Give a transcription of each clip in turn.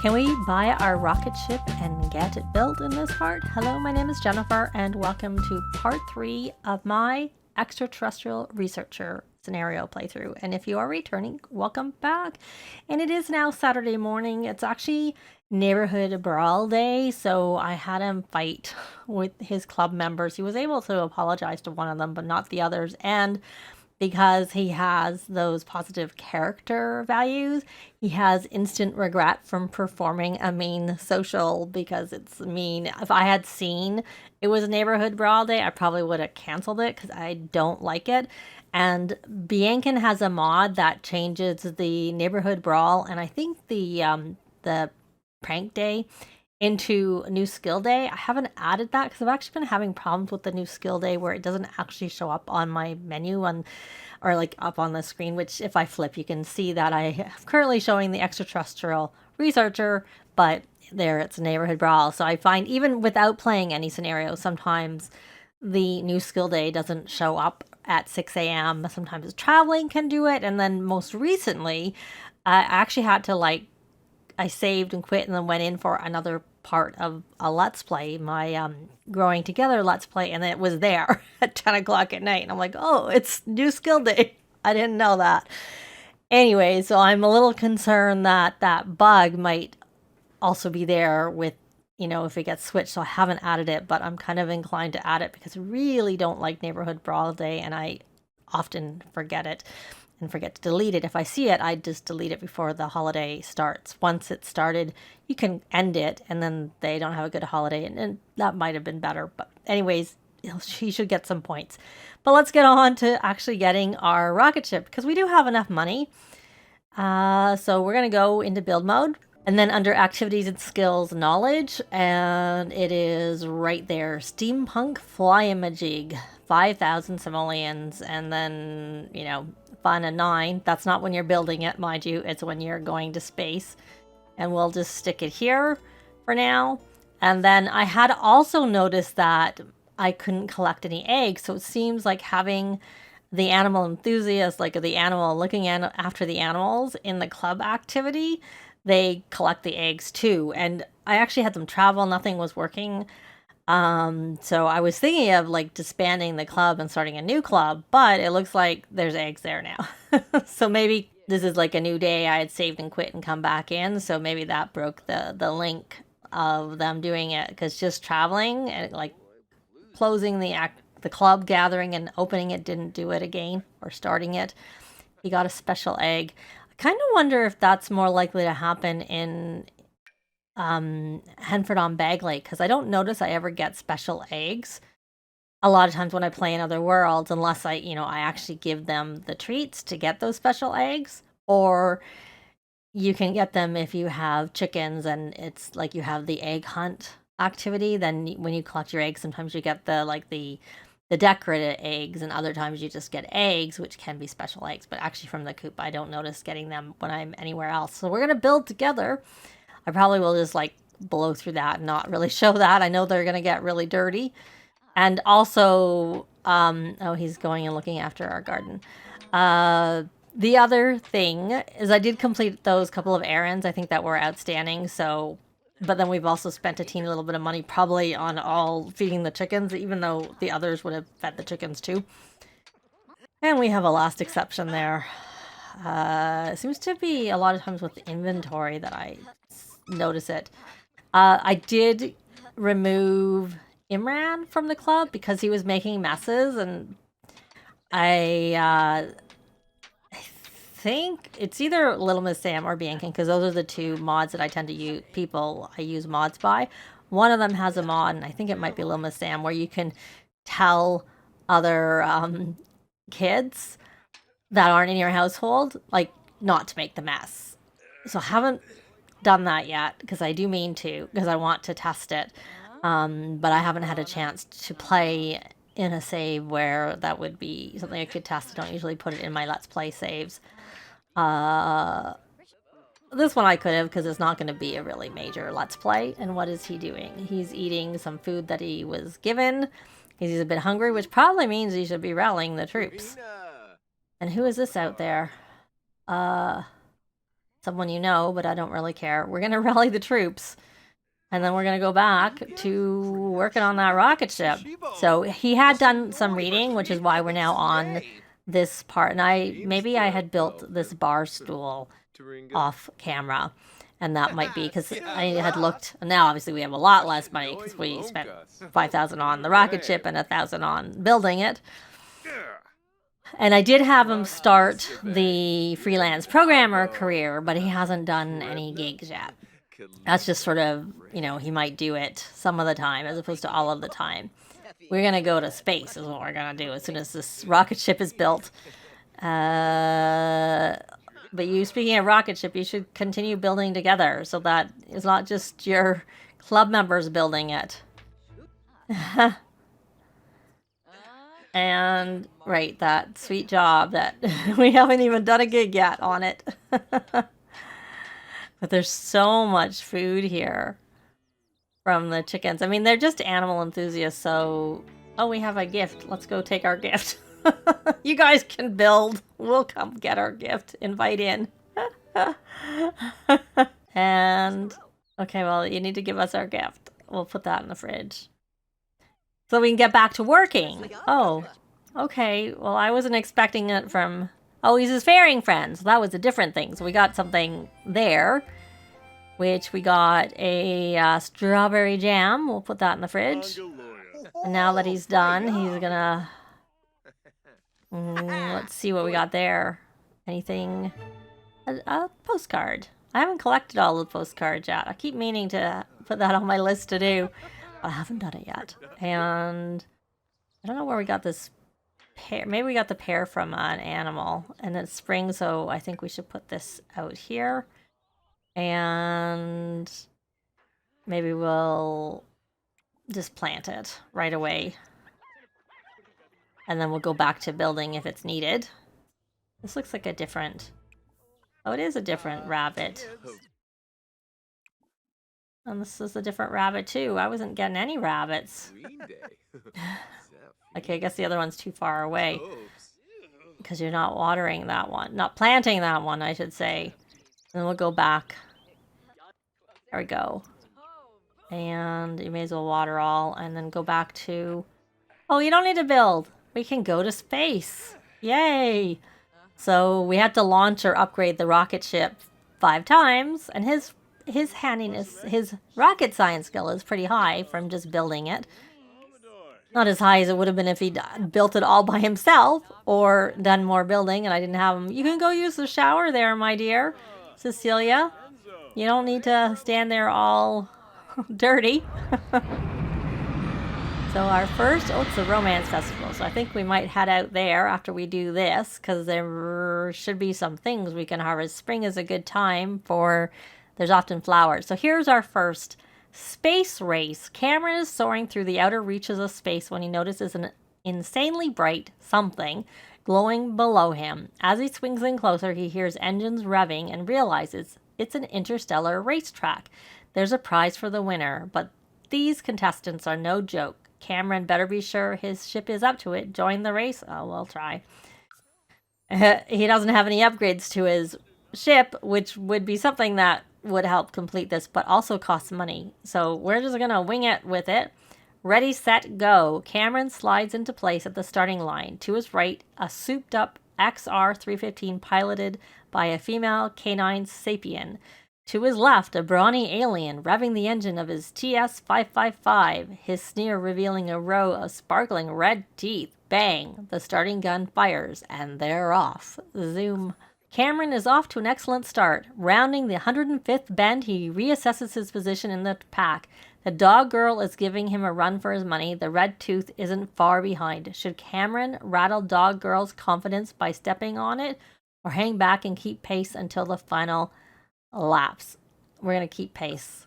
Can we buy our rocket ship and get it built in this part? Hello, my name is Jennifer, and welcome to part 3 of my Extraterrestrial Researcher scenario playthrough. And if you are returning, welcome back. And it is now Saturday morning. It's actually neighborhood brawl day, so I had him fight with his club members. He was able to apologize to one of them, but not the others. And because he has those positive character values, he has instant regret from performing a mean social because it's mean. If I had seen it was a neighborhood brawl day, I probably would have canceled it because I don't like it. And Biancan has a mod that changes the neighborhood brawl, and I think the prank day into new skill day. I haven't added that because I've actually been having problems with the new skill day where it doesn't actually show up on my menu or like up on the screen, which if I flip, you can see that I am currently showing the Extraterrestrial Researcher, but there it's neighborhood brawl. So I find even without playing any scenario, sometimes the new skill day doesn't show up at 6 a.m. Sometimes traveling can do it. And then most recently, I actually had to I saved and quit and then went in for another part of a Let's Play, my Growing Together Let's Play, and it was there at 10 o'clock at night. And I'm like, oh, it's new skill day. I didn't know that. Anyway, so I'm a little concerned that that bug might also be there with, if it gets switched. So I haven't added it, but I'm kind of inclined to add it because I really don't like Neighborhood Brawl Day, and I often forget it. And forget to delete it. If I see it, I just delete it before the holiday starts. Once it's started, you can end it, and then they don't have a good holiday, and that might have been better. But anyways, he should get some points. But let's get on to actually getting our rocket ship, because we do have enough money. So we're going to go into build mode, and then under activities and skills knowledge, and it is right there, steampunk fly-a-majig, 5,000 simoleons, and then, fun a 9. That's not when you're building it, mind you. It's when you're going to space. And we'll just stick it here for now. And then I had also noticed that I couldn't collect any eggs. So it seems like having the animal enthusiast, like the animal looking after the animals in the club activity, they collect the eggs too. And I actually had them travel. Nothing was working. So I was thinking of disbanding the club and starting a new club, but it looks like there's eggs there now. So maybe this is like a new day. I had saved and quit and come back in. So maybe that broke the link of them doing it, because just traveling and closing the club gathering and opening it didn't do it again, or starting it. He got a special egg. I kind of wonder if that's more likely to happen in Henford on Bagley, because I don't notice I ever get special eggs a lot of times when I play in other worlds, unless I actually give them the treats to get those special eggs. Or you can get them if you have chickens and it's like you have the egg hunt activity. Then when you collect your eggs, sometimes you get the decorated eggs, and other times you just get eggs, which can be special eggs. But actually from the coop, I don't notice getting them when I'm anywhere else. So we're gonna build together. I probably will just blow through that and not really show that. I know they're going to get really dirty. And also, oh, he's going and looking after our garden. The other thing is I did complete those couple of errands, I think, that were outstanding. So, but then we've also spent a teeny little bit of money probably on all feeding the chickens, even though the others would have fed the chickens too. And we have a last exception there. It seems to be a lot of times with the inventory that I notice it. I did remove Imran from the club because he was making messes, and I think it's either Little Miss Sam or Biancan, because those are the two mods that I tend to use. I use mods by. One of them has a mod, and I think it might be Little Miss Sam, where you can tell other kids that aren't in your household not to make the mess. So I haven't done that yet, because I do mean to, because I want to test it, but I haven't had a chance to play in a save where that would be something I could test. I don't usually put it in my Let's Play saves. This one I could have, because it's not going to be a really major Let's Play. And what is he doing? He's eating some food that he was given. He's a bit hungry, which probably means he should be rallying the troops. And who is this out there? It's someone you know, but I don't really care. We're going to rally the troops. And then we're going to go back to working on that rocket ship. So he had done some reading, which is why we're now on this part. And maybe I had built this bar stool off camera. And that might be because I had looked. And now, obviously, we have a lot less money because we spent 5,000 on the rocket ship and 1,000 on building it. And I did have him start the freelance programmer career, but he hasn't done any gigs yet. That's just sort of, you know, he might do it some of the time as opposed to all of the time. We're going to go to space is what we're going to do as soon as this rocket ship is built. But speaking of rocket ship, you should continue building together so that it's not just your club members building it. And, right, that sweet job that we haven't even done a gig yet on it. But there's so much food here from the chickens. I mean, they're just animal enthusiasts, so... Oh, we have a gift. Let's go take our gift. You guys can build. We'll come get our gift. Invite in. And... Okay, well, you need to give us our gift. We'll put that in the fridge. So we can get back to working. Oh, okay. Well, I wasn't expecting it from... Oh, he's his faring friend. So that was a different thing. So we got something there, which we got a strawberry jam. We'll put that in the fridge. And now that he's done, he's gonna... let's see what we got there. Anything? A postcard. I haven't collected all the postcards yet. I keep meaning to put that on my list to do. I haven't done it yet. And I don't know where we got this pear. Maybe we got the pear from an animal. And it's spring, so I think we should put this out here. And maybe we'll just plant it right away. And then we'll go back to building if it's needed. This looks like a different... Oh, it is a different rabbit. And this is a different rabbit, too. I wasn't getting any rabbits. Okay, I guess the other one's too far away. Because you're not watering that one. Not planting that one, I should say. And we'll go back. There we go. And you may as well water all. And then go back to... Oh, you don't need to build. We can go to space. Yay! So we had to launch or upgrade the rocket ship 5 times. And his handiness, his rocket science skill is pretty high from just building it. Not as high as it would have been if he'd built it all by himself or done more building and I didn't have him. You can go use the shower there, my dear Cecilia. You don't need to stand there all dirty. So our first, it's the Romance Festival. So I think we might head out there after we do this because there should be some things we can harvest. Spring is a good time for... There's often flowers. So here's our first space race. Cameron is soaring through the outer reaches of space when he notices an insanely bright something glowing below him. As he swings in closer, he hears engines revving and realizes it's an interstellar racetrack. There's a prize for the winner, but these contestants are no joke. Cameron better be sure his ship is up to it. Join the race? Oh, we'll try. He doesn't have any upgrades to his ship, which would be something that would help complete this, but also costs money. So we're just gonna wing it with it. Ready, set, go. Cameron slides into place at the starting line. To his right, a souped-up XR-315 piloted by a female canine sapien. To his left, a brawny alien revving the engine of his TS-555, his sneer revealing a row of sparkling red teeth. Bang! The starting gun fires, and they're off. Zoom. Cameron is off to an excellent start. Rounding the 105th bend, he reassesses his position in the pack. The dog girl is giving him a run for his money. The red tooth isn't far behind. Should Cameron rattle dog girl's confidence by stepping on it, or hang back and keep pace until the final laps? We're going to keep pace.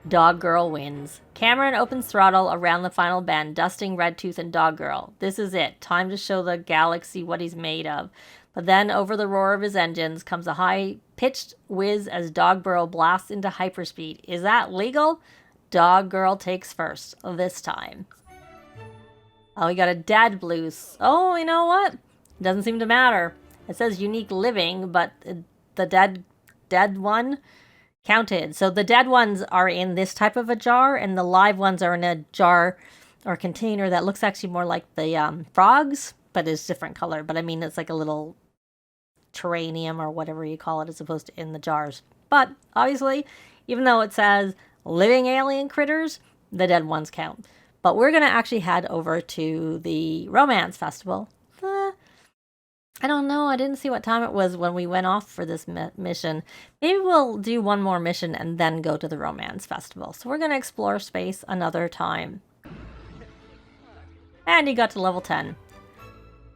Dog girl wins. Cameron opens throttle around the final bend, dusting red tooth and dog girl. This is it. Time to show the galaxy what he's made of. But then, over the roar of his engines, comes a high-pitched whiz as Dog Girl blasts into hyperspeed. Is that legal? Dog Girl takes first, this time. Oh, we got a dead blues. Oh, you know what? It doesn't seem to matter. It says unique living, but the dead dead one counted. So the dead ones are in this type of a jar, and the live ones are in a jar or container that looks actually more like the frogs, but is different color. But I mean, it's like a little terrarium or whatever you call it, as opposed to in the jars. But obviously, even though it says living alien critters, the dead ones count. But we're going to actually head over to the Romance Festival. I don't know. I didn't see what time it was when we went off for this mission. Maybe we'll do one more mission and then go to the Romance Festival. So we're going to explore space another time. And he got to level 10.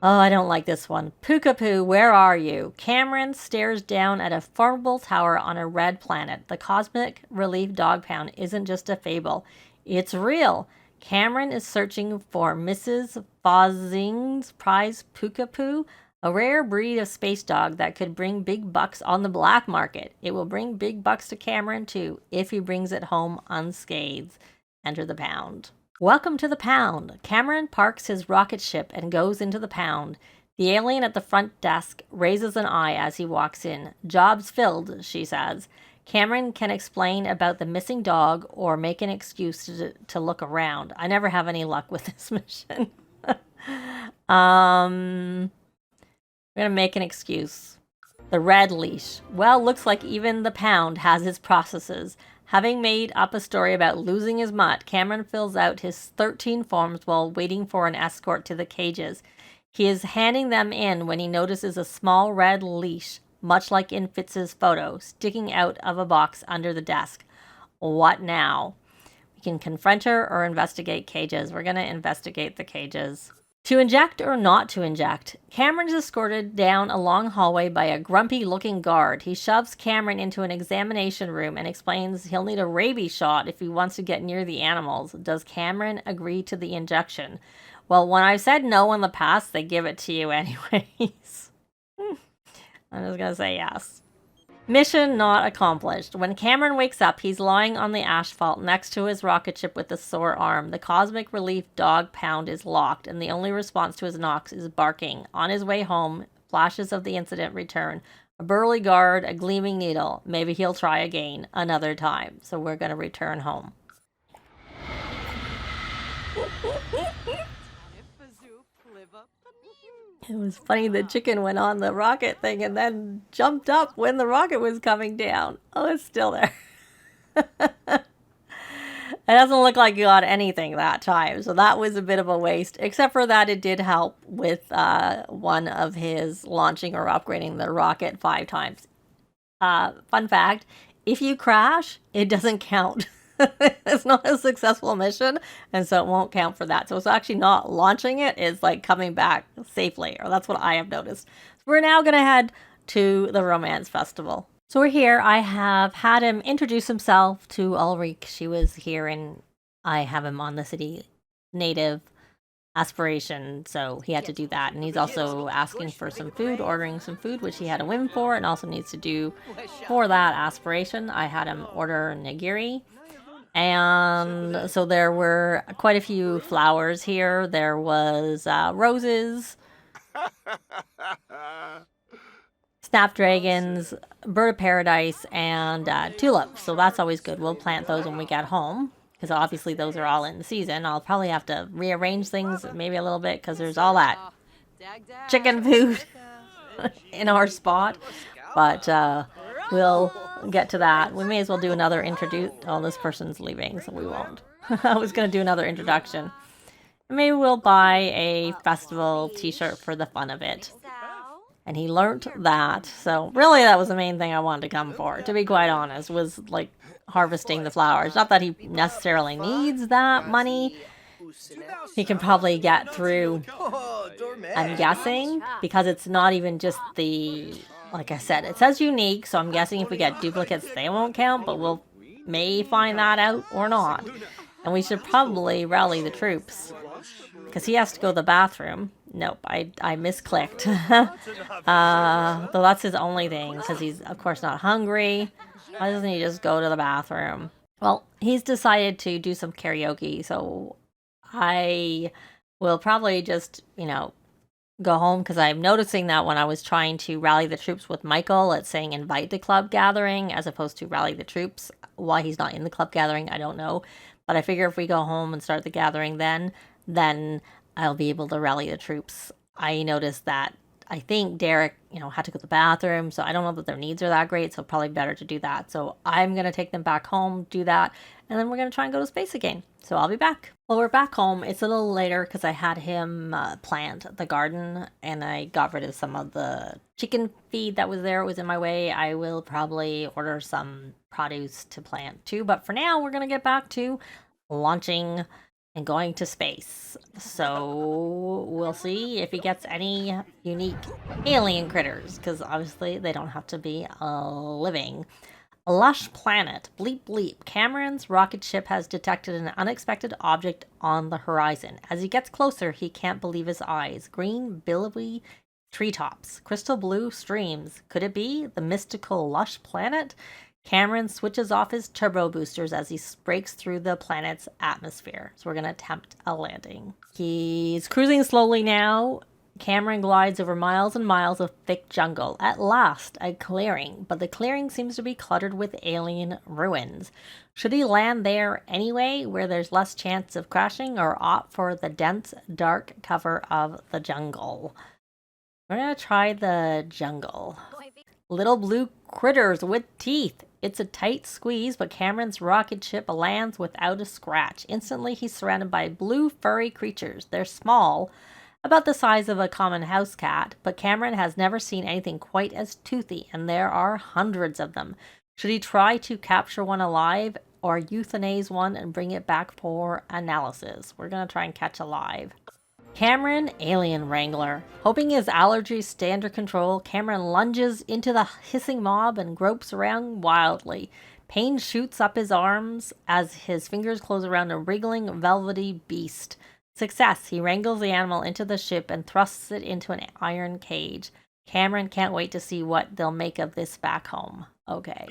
Oh, I don't like this one. Puka-Poo, where are you? Cameron stares down at a formidable tower on a red planet. The Cosmic Relief Dog Pound isn't just a fable. It's real. Cameron is searching for Mrs. Fozzing's prize Puka-Poo, a rare breed of space dog that could bring big bucks on the black market. It will bring big bucks to Cameron, too, if he brings it home unscathed. Enter the pound. Welcome to the pound. Cameron parks his rocket ship and goes into the pound. The alien at the front desk raises an eye as he walks in. Jobs filled, she says. Cameron can explain about the missing dog or make an excuse to look around. I never have any luck with this mission. We're going to make an excuse. The red leash. Well, looks like even the pound has his processes. Having made up a story about losing his mutt, Cameron fills out his 13 forms while waiting for an escort to the cages. He is handing them in when he notices a small red leash, much like in Fitz's photo, sticking out of a box under the desk. What now? We can confront her or investigate cages. We're going to investigate the cages. To inject or not to inject, Cameron is escorted down a long hallway by a grumpy-looking guard. He shoves Cameron into an examination room and explains he'll need a rabies shot if he wants to get near the animals. Does Cameron agree to the injection? Well, when I've said no in the past, they give it to you anyways. I'm just gonna say yes. Mission not accomplished. When Cameron wakes up, he's lying on the asphalt next to his rocket ship with a sore arm. The Cosmic Relief Dog Pound is locked, and the only response to his knocks is barking. On his way home, flashes of the incident return. A burly guard, a gleaming needle. Maybe he'll try again another time. So we're going to return home. It was funny, the chicken went on the rocket thing and then jumped up when the rocket was coming down. Oh, it's still there. It doesn't look like you got anything that time, so that was a bit of a waste, except for that it did help with one of his launching or upgrading the rocket 5 times. Fun fact, if you crash, it doesn't count. It's not a successful mission, and so it won't count for that. So it's actually not launching it, it's like coming back safely, or that's what I have noticed. So we're now going to head to the Romance Festival. So we're here. I have had him introduce himself to Ulrich. She was here, and I have him on the city native aspiration, so he had to do that. And he's also asking for some food, ordering some food, which he had a win for, and also needs to do for that aspiration. I had him order nigiri. And so there were quite a few flowers here. There was roses, snapdragons, bird of paradise, and tulips. So that's always good. We'll plant those when we get home, because obviously those are all in the season. I'll probably have to rearrange things maybe a little bit, because there's all that chicken food in our spot. But we'll get to that. We may as well do another introduce. Oh, this person's leaving, so we won't. I was going to do another introduction. Maybe we'll buy a festival t-shirt for the fun of it. And he learnt that. So really that was the main thing I wanted to come for, to be quite honest, was like harvesting the flowers. Not that he necessarily needs that money. He can probably get through, I'm guessing, because it's not even just the... Like I said, it says unique, so I'm guessing if we get duplicates, they won't count, but we'll may find that out or not. And we should probably rally the troops, because he has to go to the bathroom. Nope, I misclicked. Though that's his only thing, because he's, of course, not hungry. Why doesn't he just go to the bathroom? Well, he's decided to do some karaoke, so I will probably just, go home because I'm noticing that when I was trying to rally the troops with Michael, it's saying invite the club gathering as opposed to rally the troops. Why he's not in the club gathering, I don't know. But I figure if we go home and start the gathering then I'll be able to rally the troops. I noticed that I think Derek, had to go to the bathroom, so I don't know that their needs are that great, so probably better to do that. So I'm going to take them back home, do that, and then we're going to try and go to space again. So I'll be back. Well, we're back home. It's a little later because I had him plant the garden, and I got rid of some of the chicken feed that was there. It was in my way. I will probably order some produce to plant too, but for now, we're going to get back to launching and going to space. So we'll see if he gets any unique alien critters, because obviously they don't have to be living. A lush planet. Bleep bleep. Cameron's rocket ship has detected an unexpected object on the horizon. As he gets closer, he can't believe his eyes. Green, billowy treetops. Crystal blue streams. Could it be the mystical lush planet? Cameron switches off his turbo boosters as he breaks through the planet's atmosphere. So we're going to attempt a landing. He's cruising slowly now. Cameron glides over miles and miles of thick jungle. At last, a clearing, but the clearing seems to be cluttered with alien ruins. Should he land there anyway, where there's less chance of crashing, or opt for the dense, dark cover of the jungle? We're going to try the jungle. Little blue critters with teeth. It's a tight squeeze, but Cameron's rocket ship lands without a scratch. Instantly, he's surrounded by blue furry creatures. They're small, about the size of a common house cat, but Cameron has never seen anything quite as toothy, and there are hundreds of them. Should he try to capture one alive or euthanize one and bring it back for analysis? We're going to try and catch alive. Cameron, alien wrangler. Hoping his allergies stay under control, Cameron lunges into the hissing mob and gropes around wildly. Pain shoots up his arms as his fingers close around a wriggling, velvety beast. Success! He wrangles the animal into the ship and thrusts it into an iron cage. Cameron can't wait to see what they'll make of this back home. Okay.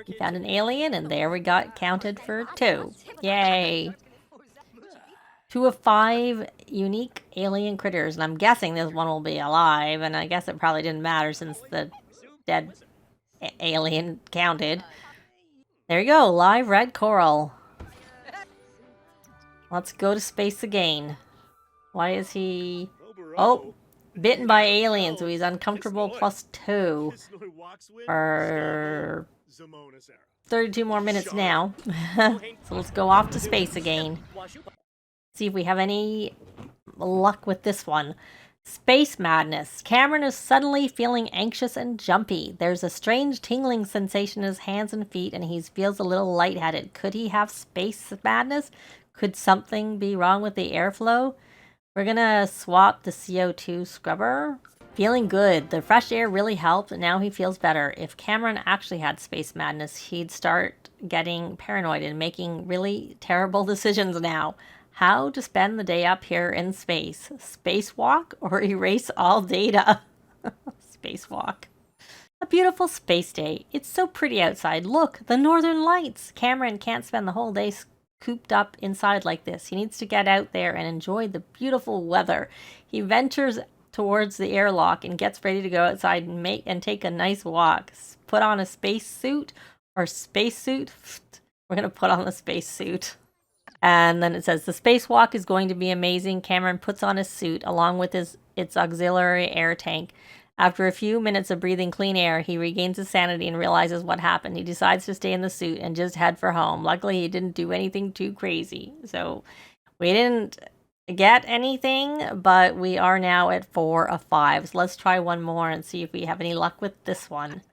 He found an alien, and there we got counted for 2. Yay! 2 of 5 unique alien critters, and I'm guessing this one will be alive, and I guess it probably didn't matter since the dead alien counted. There you go, live red coral. Let's go to space again. Why is he... Oh, bitten by aliens, so he's uncomfortable +2. For 32 more minutes now. So let's go off to space again. See if we have any luck with this one. Space madness. Cameron is suddenly feeling anxious and jumpy. There's a strange tingling sensation in his hands and feet, and he feels a little lightheaded. Could he have space madness? Could something be wrong with the airflow? We're gonna swap the CO2 scrubber. Feeling good. The fresh air really helped, and now he feels better. If Cameron actually had space madness, he'd start getting paranoid and making really terrible decisions now. How to spend the day up here in space? Spacewalk or erase all data? Spacewalk. A beautiful space day. It's so pretty outside. Look, the northern lights. Cameron can't spend the whole day cooped up inside like this. He needs to get out there and enjoy the beautiful weather. He ventures towards the airlock and gets ready to go outside and take a nice walk. Put on a spacesuit or spacesuit. We're going to put on the spacesuit. And then it says, the spacewalk is going to be amazing. Cameron puts on his suit along with its auxiliary air tank. After a few minutes of breathing clean air, he regains his sanity and realizes what happened. He decides to stay in the suit and just head for home. Luckily, he didn't do anything too crazy. So we didn't get anything, but we are now at 4 of 5. So let's try one more and see if we have any luck with this one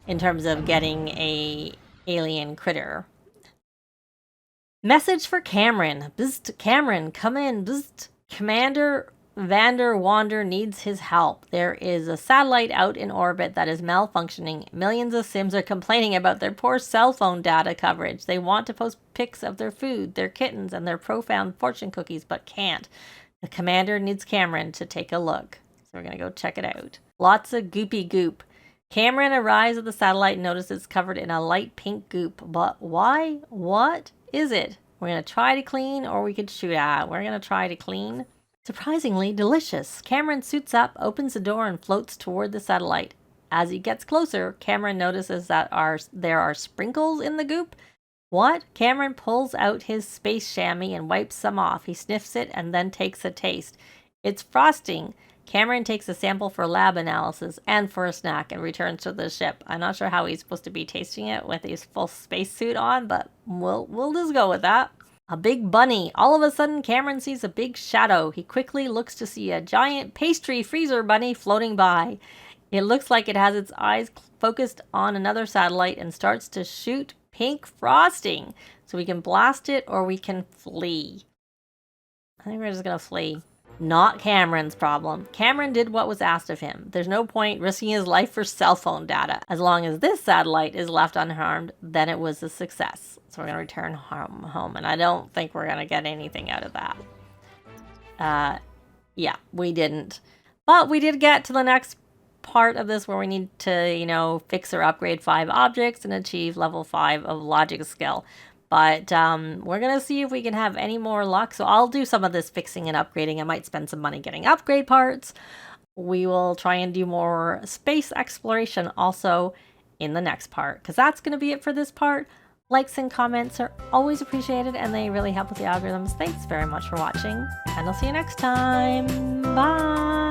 in terms of getting a alien critter. Message for Cameron. Bzzt, Cameron, come in. Bzzt. Commander Vander Wander needs his help. There is a satellite out in orbit that is malfunctioning. Millions of Sims are complaining about their poor cell phone data coverage. They want to post pics of their food, their kittens, and their profound fortune cookies, but can't. The commander needs Cameron to take a look. So we're going to go check it out. Lots of goopy goop. Cameron arrives at the satellite and notices it's covered in a light pink goop. But why? What is it? We're going to try to clean, or we could shoot at. We're going to try to clean. Surprisingly delicious. Cameron suits up, opens the door, and floats toward the satellite. As he gets closer, Cameron notices that there are sprinkles in the goop. What? Cameron pulls out his space chamois and wipes some off. He sniffs it and then takes a taste. It's frosting. Cameron takes a sample for lab analysis and for a snack and returns to the ship. I'm not sure how he's supposed to be tasting it with his full spacesuit on, but we'll just go with that. A big bunny. All of a sudden, Cameron sees a big shadow. He quickly looks to see a giant pastry freezer bunny floating by. It looks like it has its eyes focused on another satellite and starts to shoot pink frosting. So we can blast it or we can flee. I think we're just gonna flee. Not Cameron's problem. Cameron did what was asked of him. There's no point risking his life for cell phone data. As long as this satellite is left unharmed, then it was a success. So we're gonna return home, and I don't think we're gonna get anything out of that. Yeah, we didn't. But we did get to the next part of this where we need to, fix or upgrade 5 objects and achieve level 5 of logic skill. But we're going to see if we can have any more luck. So I'll do some of this fixing and upgrading. I might spend some money getting upgrade parts. We will try and do more space exploration also in the next part, because that's going to be it for this part. Likes and comments are always appreciated, and they really help with the algorithms. Thanks very much for watching, and I'll see you next time. Bye!